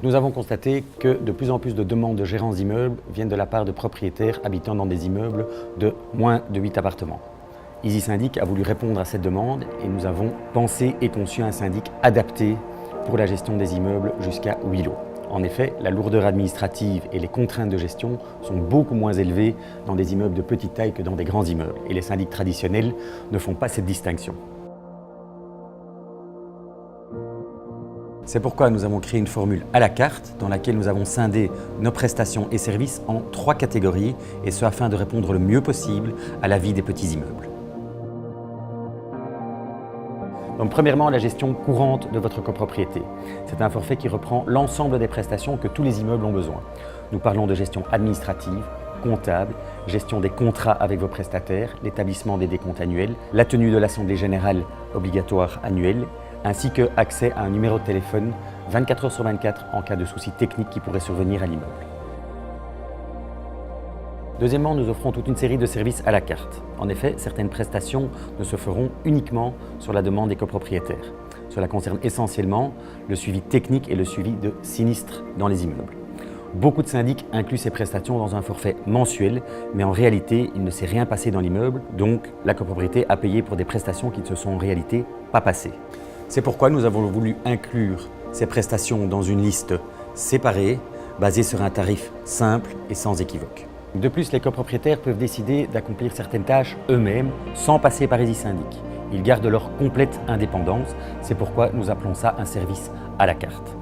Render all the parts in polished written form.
Nous avons constaté que de plus en plus de demandes de gérants d'immeubles viennent de la part de propriétaires habitant dans des immeubles de moins de 8 appartements. Easy Syndic a voulu répondre à cette demande et nous avons pensé et conçu un syndic adapté pour la gestion des immeubles jusqu'à 8 lots. En effet, la lourdeur administrative et les contraintes de gestion sont beaucoup moins élevées dans des immeubles de petite taille que dans des grands immeubles. Et les syndics traditionnels ne font pas cette distinction. C'est pourquoi nous avons créé une formule à la carte dans laquelle nous avons scindé nos prestations et services en 3 catégories, et ce afin de répondre le mieux possible à la vie des petits immeubles. Donc premièrement, la gestion courante de votre copropriété. C'est un forfait qui reprend l'ensemble des prestations que tous les immeubles ont besoin. Nous parlons de gestion administrative, comptable, gestion des contrats avec vos prestataires, l'établissement des décomptes annuels, la tenue de l'assemblée générale obligatoire annuelle, ainsi que accès à un numéro de téléphone 24 heures sur 24 en cas de soucis techniques qui pourraient survenir à l'immeuble. Deuxièmement, nous offrons toute une série de services à la carte. En effet, certaines prestations ne se feront uniquement sur la demande des copropriétaires. Cela concerne essentiellement le suivi technique et le suivi de sinistres dans les immeubles. Beaucoup de syndics incluent ces prestations dans un forfait mensuel, mais en réalité, il ne s'est rien passé dans l'immeuble, donc la copropriété a payé pour des prestations qui ne se sont en réalité pas passées. C'est pourquoi nous avons voulu inclure ces prestations dans une liste séparée, basée sur un tarif simple et sans équivoque. De plus, les copropriétaires peuvent décider d'accomplir certaines tâches eux-mêmes sans passer par Easy Syndic. Ils gardent leur complète indépendance, c'est pourquoi nous appelons ça un service à la carte.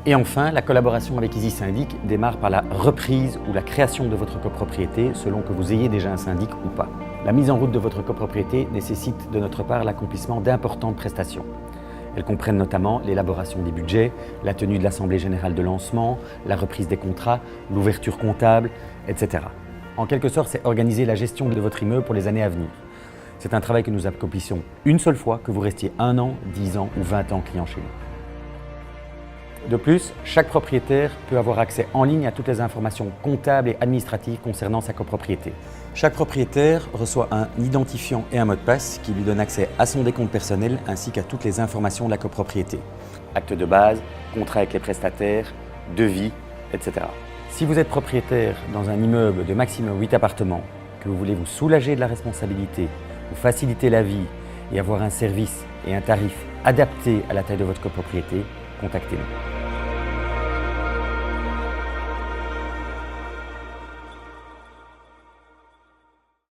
Et enfin, la collaboration avec Easy Syndic démarre par la reprise ou la création de votre copropriété selon que vous ayez déjà un syndic ou pas. La mise en route de votre copropriété nécessite de notre part l'accomplissement d'importantes prestations. Elles comprennent notamment l'élaboration des budgets, la tenue de l'assemblée générale de lancement, la reprise des contrats, l'ouverture comptable, etc. En quelque sorte, c'est organiser la gestion de votre immeuble pour les années à venir. C'est un travail que nous accomplissions une seule fois, que vous restiez 1 an, 10 ans ou 20 ans client chez nous. De plus, chaque propriétaire peut avoir accès en ligne à toutes les informations comptables et administratives concernant sa copropriété. Chaque propriétaire reçoit un identifiant et un mot de passe qui lui donne accès à son décompte personnel ainsi qu'à toutes les informations de la copropriété. Acte de base, contrat avec les prestataires, devis, etc. Si vous êtes propriétaire dans un immeuble de maximum 8 appartements, que vous voulez vous soulager de la responsabilité, vous faciliter la vie et avoir un service et un tarif adapté à la taille de votre copropriété, contactez-nous.